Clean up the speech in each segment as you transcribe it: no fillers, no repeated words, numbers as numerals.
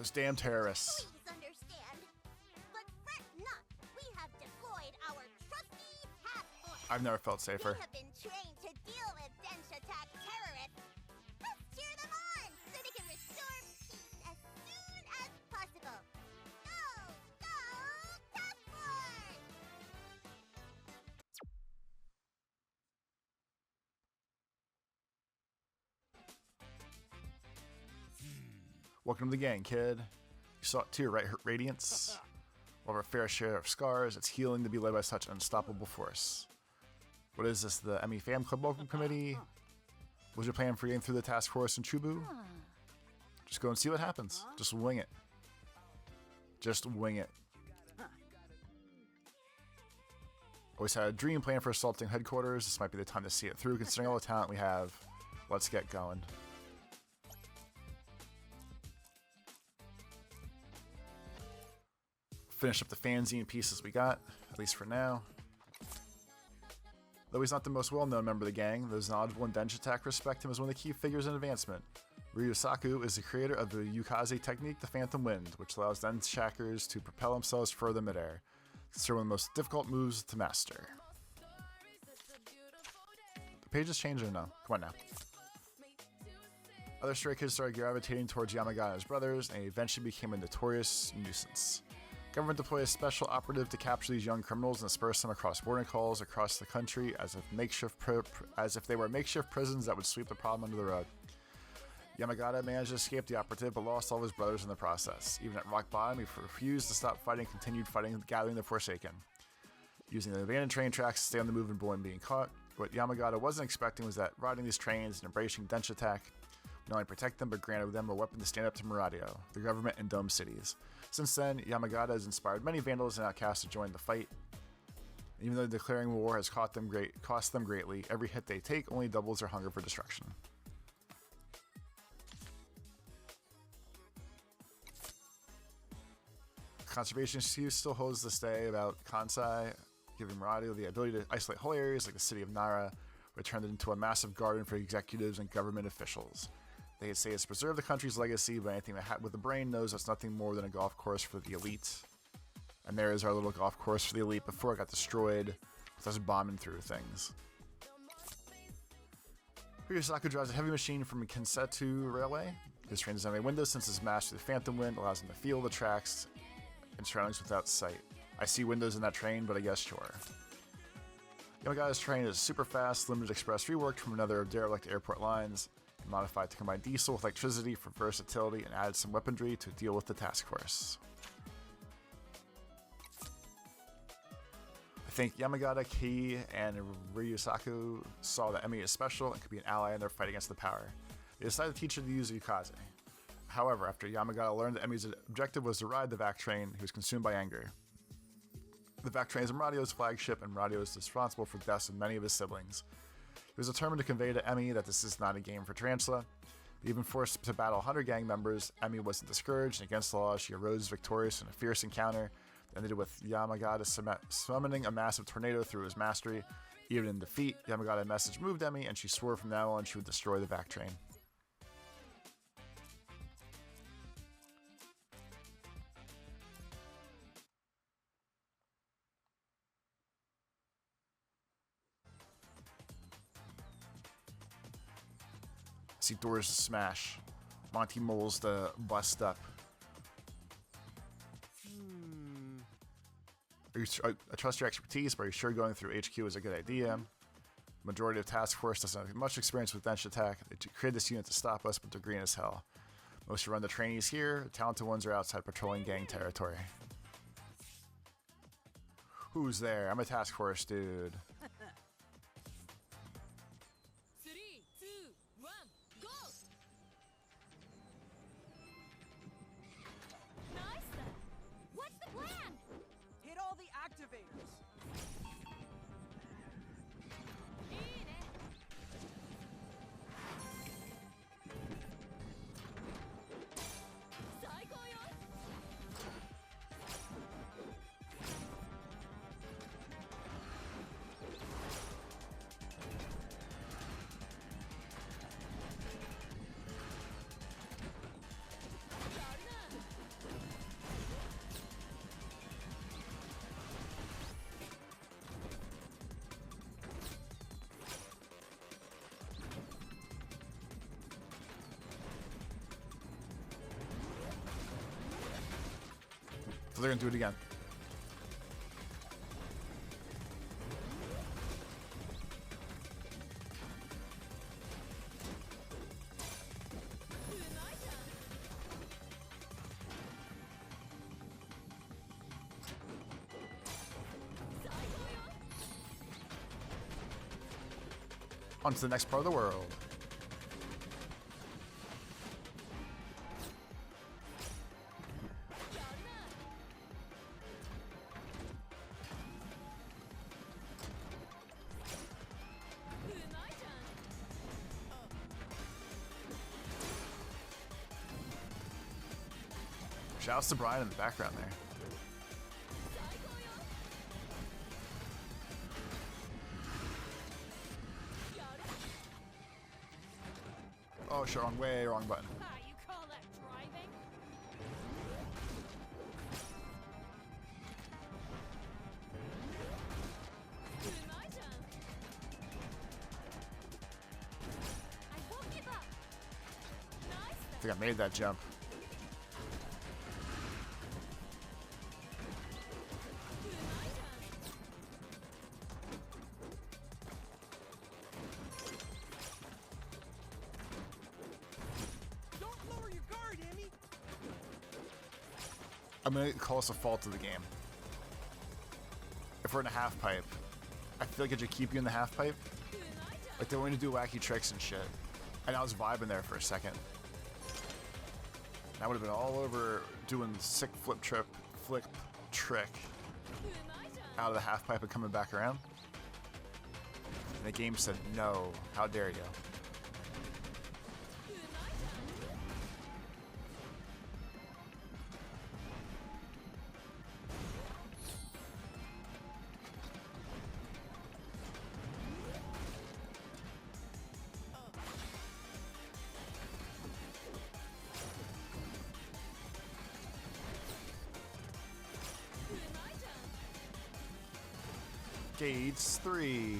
Those damn terrorists. Please understand. But fret not. We have deployed our trusty task force. I've never felt safer. They have been trained to deal with Denshattack terrorists. Let's cheer them on so they can restore peace as soon as possible. Go! Go! Task force! Welcome to the gang, kid. You saw it too, right? Radiance. While our fair share of scars, it's healing to be led by such unstoppable force. What is this, the ME Fam Club Welcome Committee? What's your plan for getting through the task force in Chubu? Just go and see what happens. Just wing it. Just wing it. Always had a dream plan for assaulting headquarters. This might be the time to see it through, considering all the talent we have. Let's get going. Finish up the fanzine pieces we got, at least for now. Though he's not the most well-known member of the gang, those knowledgeable in Denshattack respect him as one of the key figures in advancement. Miraidō is the creator of the Yukaze technique, the Phantom Wind, which allows Denshattackers to propel themselves further midair. Considered one of the most difficult moves to master. The pages changed or no? Come on now. Other stray kids started gravitating towards Yamagata and his brothers, and he eventually became a notorious nuisance. Government deployed a special operative to capture these young criminals and disperse them across boarding calls across the country as if they were makeshift prisons that would sweep the problem under the rug. Yamagata managed to escape the operative but lost all of his brothers in the process. Even at rock bottom, he refused to stop fighting and continued fighting, gathering the Forsaken. Using the abandoned train tracks to stay on the move and avoid being caught. What Yamagata wasn't expecting was that riding these trains and embracing Denshattack not only protect them, but granted them a weapon to stand up to Miraidō, the government in dome cities. Since then, Yamagata has inspired many vandals and outcasts to join the fight. Even though declaring war has cost them greatly, every hit they take only doubles their hunger for destruction. Conservation still holds this day about Kansai, giving Miraidō the ability to isolate whole areas like the city of Nara, which turned it into a massive garden for executives and government officials. They say it's preserved the country's legacy, but anything with a brain knows it's nothing more than a golf course for the elite. And there is our little golf course for the elite before it got destroyed with us bombing through things. Ryusaku drives a heavy machine from Kinsetsu Railway. His train doesn't have any windows since his master, the Phantom Wind, allows him to feel the tracks and surroundings without sight. I see windows in that train, but I guess sure. Yamagata's train is super fast, limited express reworked from another derelict airport lines, and modified to combine diesel with electricity for versatility and added some weaponry to deal with the task force. I think Yamagata, Ki, and Ryusaku saw that Emi is special and could be an ally in their fight against the power. They decided to teach her to use Yukaze. However, after Yamagata learned that Emi's objective was to ride the Vac train, he was consumed by anger. The Vac train is Miraidō's flagship, and Miraidō is responsible for the deaths of many of his siblings. He was determined to convey to Emi that this is not a game for Tarantula. But even forced to battle 100 gang members, Emi wasn't discouraged, and against the law, she arose victorious in a fierce encounter that ended with Yamagata summoning a massive tornado through his mastery. Even in defeat, Yamagata's message moved Emi, and she swore from now on she would destroy the Vac train. See doors to smash. Monty moles to bust up. I trust your expertise, but are you sure going through HQ is a good idea? Majority of task force doesn't have much experience with Denshattack. They created this unit to stop us, but they're green as hell. Most who run the trainees here, the talented ones are outside patrolling gang territory. Who's there? I'm a task force dude. 3, 2, 1, go! Nice! What's the plan? Hit all the activators! they're gonna do it again. On to the next part of the world. Shouts to Brian in the background there. Oh, shit, wrong way, wrong button. Ah, you call that driving? My turn. I won't give up. Nice. I think I made that jump. Don't lower your guard, Emmy. I'm gonna call this a fault of the game. If we're in a half pipe, I feel like it should keep you in the half pipe. Like they want you to do wacky tricks and shit. And I was vibing there for a second. And I would have been all over doing sick flip trick out of the half pipe and coming back around. And the game said, no, how dare you? Gates 3.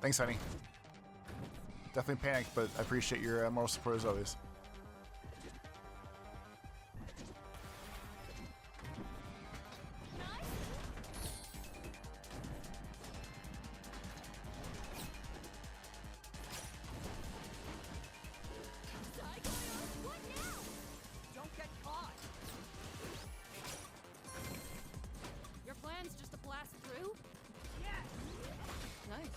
Thanks, honey. Definitely panicked, but I appreciate your moral support as always. Don't get caught. Your plan's just to blast through? Yes. Nice.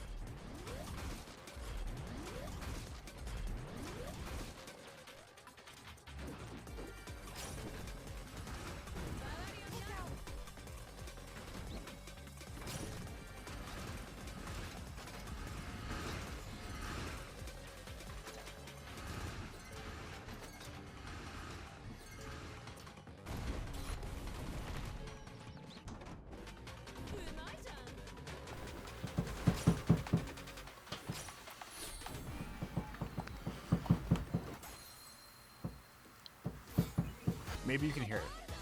maybe you can hear it.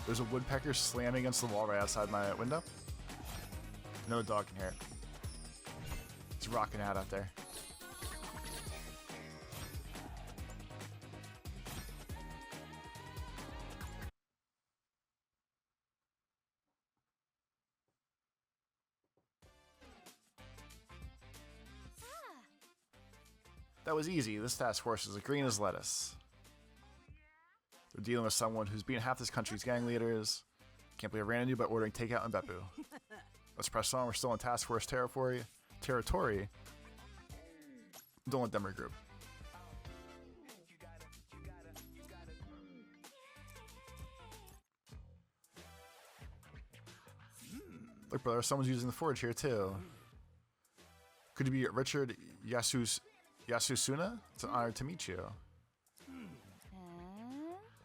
There's a woodpecker slamming against the wall right outside my window. No dog can hear it. It's rocking out there. That was easy. This task force is as green as lettuce. They're dealing with someone who's beaten half this country's gang leaders. Can't believe I ran into you by ordering takeout and Beppu. Let's press on. We're still in task force territory. Don't let them regroup. Look, brother, someone's using the forge here too. Could you be Richard Yasusuna? It's an honor to meet you.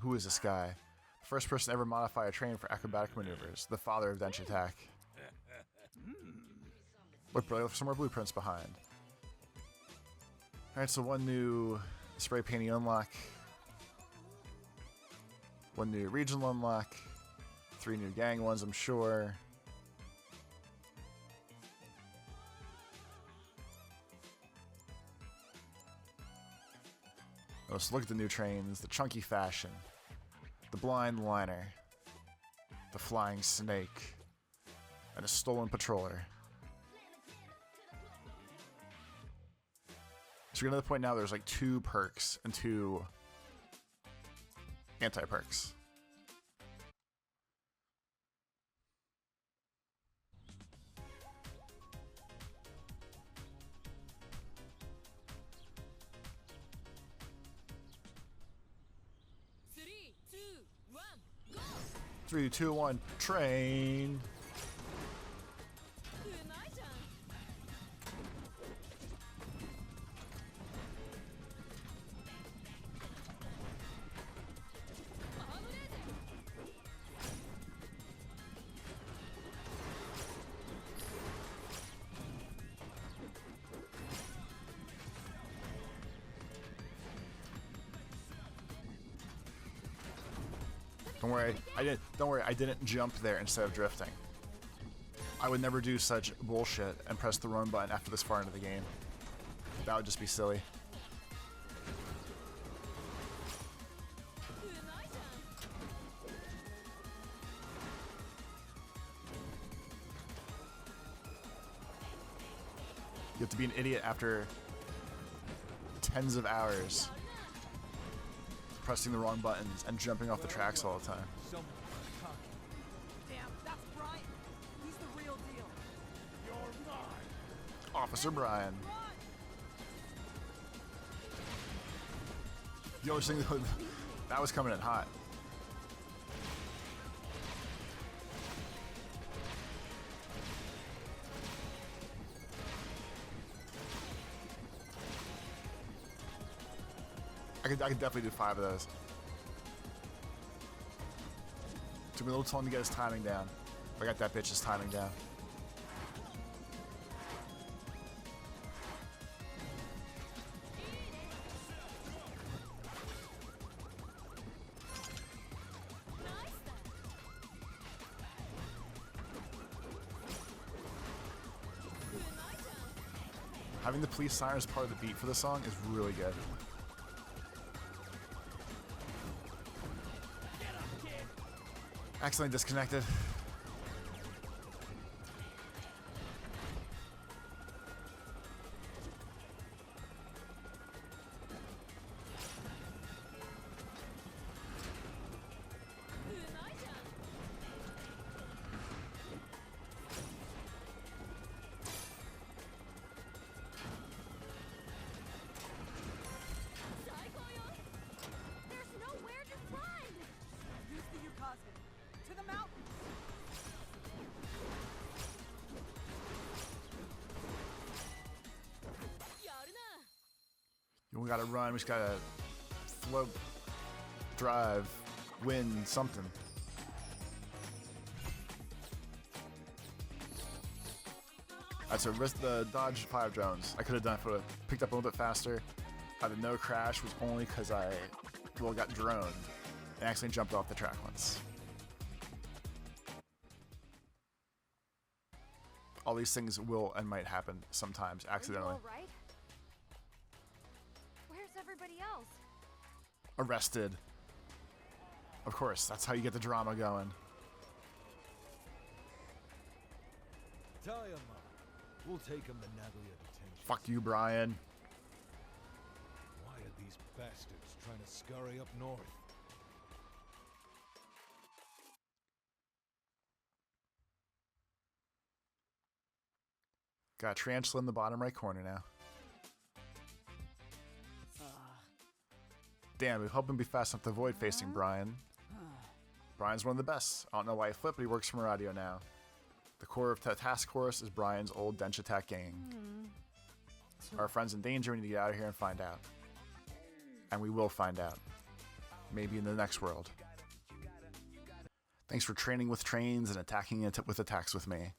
Who is this guy? First person to ever modify a train for acrobatic maneuvers. The father of Denshattack. Look, brother, some more blueprints behind. Alright, so one new spray painting unlock. One new regional unlock. 3 new gang ones, I'm sure. Oh, so look at the new trains. The chunky fashion. The blind liner. The flying snake. And a stolen patroller. So we're getting to the point now there's like 2 perks and 2 anti-perks. Three, two, one, go! 3, 2, 1, train! Don't worry, I didn't jump there instead of drifting. I would never do such bullshit and press the run button after this far into the game. That would just be silly. You have to be an idiot after tens of hours pressing the wrong buttons and jumping off the tracks all the time. Damn, that's Brian. He's the real deal. You're mine. Officer Brian. The only thing that was coming in hot. I could definitely do 5 of those. Took me a little time to get his timing down. I got that bitch's timing down. Having the police siren as part of the beat for the song is really good. Accidentally disconnected. There's nowhere to run! Use the Ukazan. To the mountain. We gotta run, we just gotta float, drive, win, something. Alright, so risk the dodge 5 drones. I could have done it if I would have picked up a little bit faster. Had a no crash was only because I got droned. and accidentally jumped off the track once. All these things will and might happen sometimes accidentally. Are you all right? Where's everybody else? Arrested. Of course, that's how you get the drama going. Tie him up. We'll take him to Natalia detention. Fuck you, Brian. Why are these bastards trying to scurry up north? Got a tarantula in the bottom right corner now. Damn, we hope him be fast enough to avoid facing Brian. Brian's one of the best. I don't know why he flipped, but he works for Miraidō now. The core of the task force is Brian's old Denshattack gang. Our friend's in danger, we need to get out of here and find out. And we will find out. Maybe in the next world. Thanks for training with trains and attacking it with attacks with me.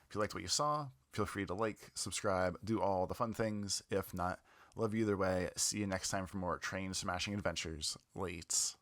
If you liked what you saw, feel free to like, subscribe, do all the fun things. If not, love you either way. See you next time for more train smashing adventures. Lates.